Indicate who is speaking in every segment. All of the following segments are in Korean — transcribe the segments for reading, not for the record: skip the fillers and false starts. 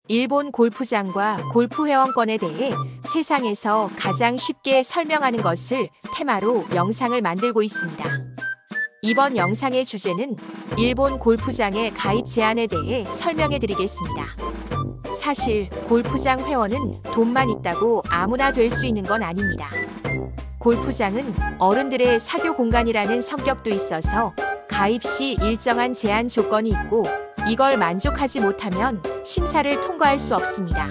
Speaker 1: 일본 골프장과 골프 회원권에 대해 세상에서 가장 쉽게 설명하는 것을 테마로 영상을 만들고 있습니다. 이번 영상의 주제는 일본 골프장의 가입 제한에 대해 설명해 드리겠습니다. 사실 골프장 회원은 돈만 있다고 아무나 될 수 있는 건 아닙니다. 골프장은 어른들의 사교 공간이라는 성격도 있어서 가입 시 일정한 제한 조건이 있고 이걸 만족하지 못하면 심사를 통과할 수 없습니다.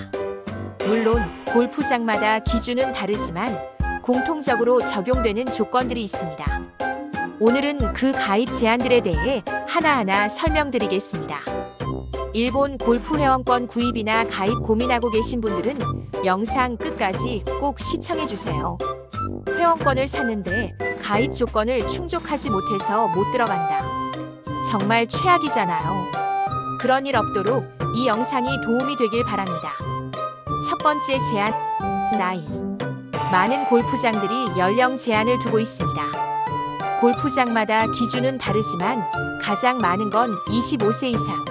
Speaker 1: 물론 골프장마다 기준은 다르지만 공통적으로 적용되는 조건들이 있습니다. 오늘은 그 가입 제한들에 대해 하나하나 설명드리겠습니다. 일본 골프 회원권 구입이나 가입 고민하고 계신 분들은 영상 끝까지 꼭 시청해주세요. 회원권을 샀는데 가입 조건을 충족하지 못해서 못 들어간다. 정말 최악이잖아요. 그런 일 없도록 이 영상이 도움이 되길 바랍니다. 첫 번째 제한, 나이. 많은 골프장들이 연령 제한을 두고 있습니다. 골프장마다 기준은 다르지만 가장 많은 건 25세 이상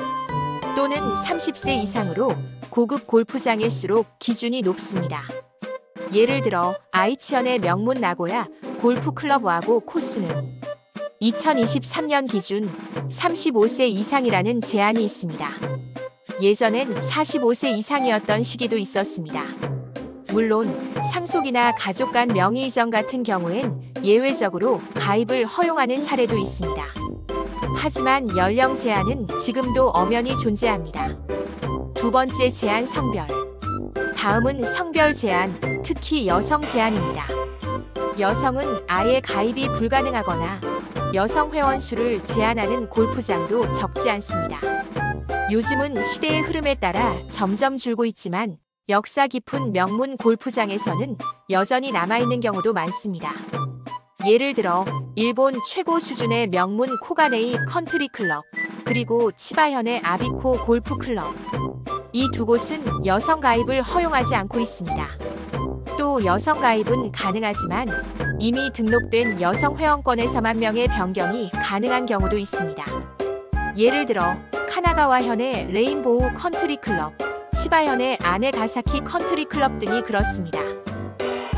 Speaker 1: 또는 30세 이상으로 고급 골프장일수록 기준이 높습니다. 예를 들어 아이치현의 명문 나고야 골프클럽하고 코스는 2023년 기준 35세 이상이라는 제한이 있습니다. 예전엔 45세 이상이었던 시기도 있었습니다. 물론 상속이나 가족 간 명의 이전 같은 경우엔 예외적으로 가입을 허용하는 사례도 있습니다. 하지만 연령 제한은 지금도 엄연히 존재합니다. 두 번째 제한, 성별. 다음은 성별 제한, 특히 여성 제한입니다. 여성은 아예 가입이 불가능하거나 여성 회원 수를 제한하는 골프장도 적지 않습니다. 요즘은 시대의 흐름에 따라 점점 줄고 있지만 역사 깊은 명문 골프장에서는 여전히 남아있는 경우도 많습니다. 예를 들어 일본 최고 수준의 명문 코가네이 컨트리 클럽, 그리고 치바현의 아비코 골프클럽. 이 두 곳은 여성 가입을 허용하지 않고 있습니다. 또 여성 가입은 가능하지만 이미 등록된 여성 회원권에서만 명의 변경이 가능한 경우도 있습니다. 예를 들어 카나가와현의 레인보우 컨트리 클럽, 치바현의 아네가사키 컨트리 클럽 등이 그렇습니다.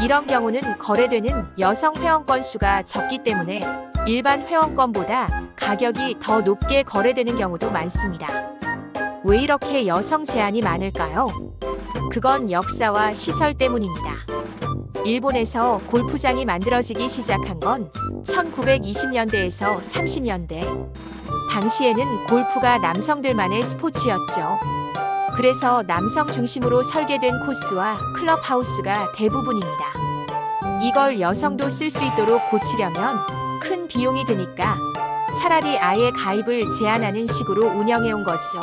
Speaker 1: 이런 경우는 거래되는 여성 회원권 수가 적기 때문에 일반 회원권보다 가격이 더 높게 거래되는 경우도 많습니다. 왜 이렇게 여성 제한이 많을까요? 그건 역사와 시설 때문입니다. 일본에서 골프장이 만들어지기 시작한 건 1920년대에서 30년대. 당시에는 골프가 남성들만의 스포츠였죠. 그래서 남성 중심으로 설계된 코스와 클럽하우스가 대부분입니다. 이걸 여성도 쓸 수 있도록 고치려면 큰 비용이 드니까 차라리 아예 가입을 제한하는 식으로 운영해온 거죠.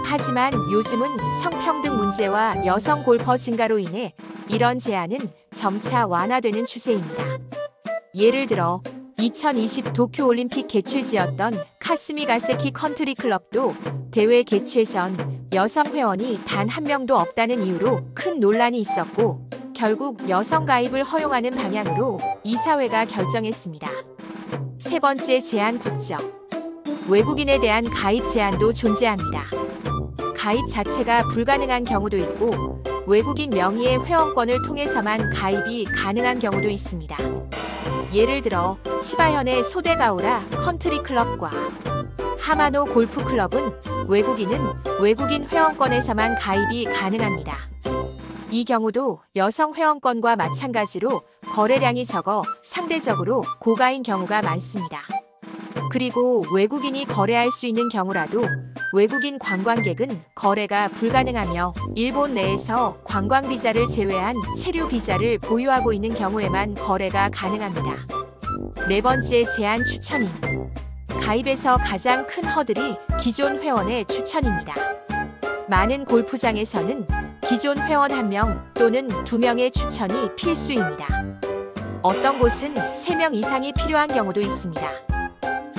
Speaker 1: 하지만 요즘은 성평등 문제와 여성 골퍼 증가로 인해 이런 제한은 점차 완화되는 추세입니다. 예를 들어 2020 도쿄올림픽 개최지였던 카스미가세키 컨트리 클럽도 대회 개최 전 여성 회원이 단 한 명도 없다는 이유로 큰 논란이 있었고 결국 여성 가입을 허용하는 방향으로 이사회가 결정했습니다. 세 번째 제한, 국적. 외국인에 대한 가입 제한도 존재합니다. 가입 자체가 불가능한 경우도 있고 외국인 명의의 회원권을 통해서만 가입이 가능한 경우도 있습니다. 예를 들어 치바현의 소데가우라 컨트리 클럽과 하마노 골프 클럽은 외국인은 외국인 회원권에서만 가입이 가능합니다. 이 경우도 여성 회원권과 마찬가지로 거래량이 적어 상대적으로 고가인 경우가 많습니다. 그리고 외국인이 거래할 수 있는 경우라도 외국인 관광객은 거래가 불가능하며 일본 내에서 관광 비자를 제외한 체류 비자를 보유하고 있는 경우에만 거래가 가능합니다. 네 번째 제한, 추천인. 가입에서 가장 큰 허들이 기존 회원의 추천입니다. 많은 골프장에서는 기존 회원 1명 또는 2명의 추천이 필수입니다. 어떤 곳은 3명 이상이 필요한 경우도 있습니다.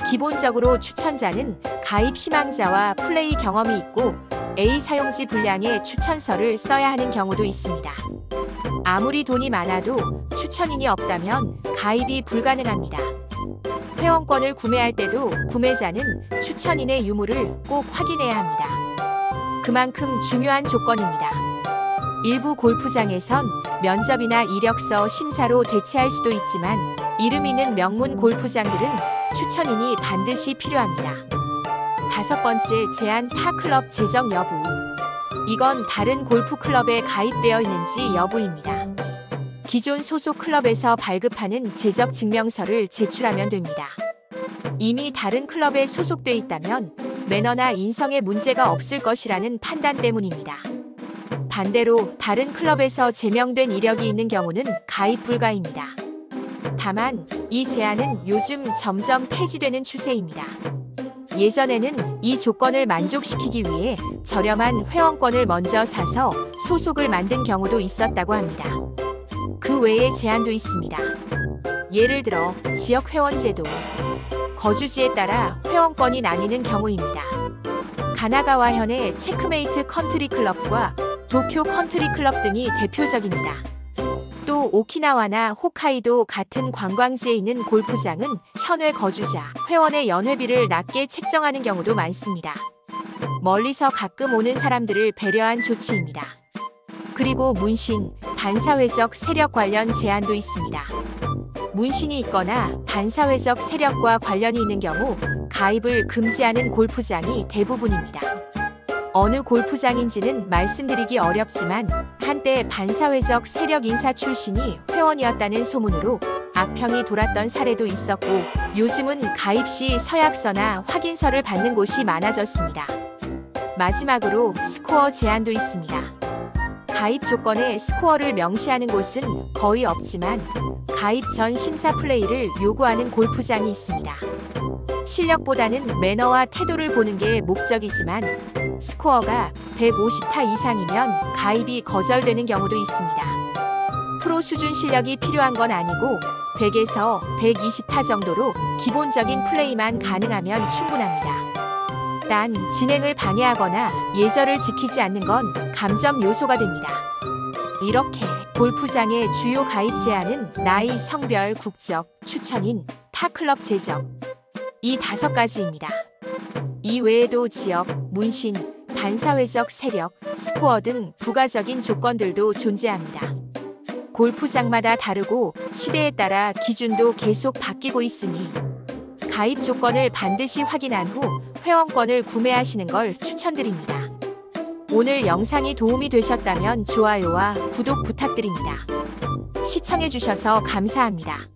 Speaker 1: 기본적으로 추천자는 가입 희망자와 플레이 경험이 있고 A 사용지 분량의 추천서를 써야 하는 경우도 있습니다. 아무리 돈이 많아도 추천인이 없다면 가입이 불가능합니다. 회원권을 구매할 때도 구매자는 추천인의 유무를 꼭 확인해야 합니다. 그만큼 중요한 조건입니다. 일부 골프장에선 면접이나 이력서 심사로 대체할 수도 있지만 이름 있는 명문 골프장들은 추천인이 반드시 필요합니다. 5번째 제한 타 클럽 재적 여부. 이건 다른 골프 클럽에 가입되어 있는지 여부입니다. 기존 소속 클럽에서 발급하는 재적 증명서를 제출하면 됩니다. 이미 다른 클럽에 소속돼 있다면 매너나 인성에 문제가 없을 것이라는 판단 때문입니다. 반대로 다른 클럽에서 제명된 이력이 있는 경우는 가입 불가입니다. 다만 이 제한은 요즘 점점 폐지되는 추세입니다. 예전에는 이 조건을 만족시키기 위해 저렴한 회원권을 먼저 사서 소속을 만든 경우도 있었다고 합니다. 그 외에 제한도 있습니다. 예를 들어 지역 회원 제도, 거주지에 따라 회원권이 나뉘는 경우입니다. 가나가와현의 체크메이트 컨트리 클럽과 도쿄 컨트리 클럽 등이 대표적입니다. 또 오키나와나 홋카이도 같은 관광지에 있는 골프장은 현회 거주자, 회원의 연회비를 낮게 책정하는 경우도 많습니다. 멀리서 가끔 오는 사람들을 배려한 조치입니다. 그리고 문신, 반사회적 세력 관련 제한도 있습니다. 문신이 있거나 반사회적 세력과 관련이 있는 경우 가입을 금지하는 골프장이 대부분입니다. 어느 골프장인지는 말씀드리기 어렵지만 한때 반사회적 세력 인사 출신이 회원이었다는 소문으로 악평이 돌았던 사례도 있었고 요즘은 가입 시 서약서나 확인서를 받는 곳이 많아졌습니다. 마지막으로 스코어 제한도 있습니다. 가입 조건에 스코어를 명시하는 곳은 거의 없지만 가입 전 심사 플레이를 요구하는 골프장이 있습니다. 실력보다는 매너와 태도를 보는 게 목적이지만 스코어가 150타 이상이면 가입이 거절되는 경우도 있습니다. 프로 수준 실력이 필요한 건 아니고 100에서 120타 정도로 기본적인 플레이만 가능하면 충분합니다. 단 진행을 방해하거나 예절을 지키지 않는 건 감점 요소가 됩니다. 이렇게 골프장의 주요 가입 제한은 나이, 성별, 국적, 추천인, 타 클럽 재적 이 5가지입니다. 이 외에도 지역, 문신, 반사회적 세력, 스코어 등 부가적인 조건들도 존재합니다. 골프장마다 다르고 시대에 따라 기준도 계속 바뀌고 있으니 가입 조건을 반드시 확인한 후 회원권을 구매하시는 걸 추천드립니다. 오늘 영상이 도움이 되셨다면 좋아요와 구독 부탁드립니다. 시청해주셔서 감사합니다.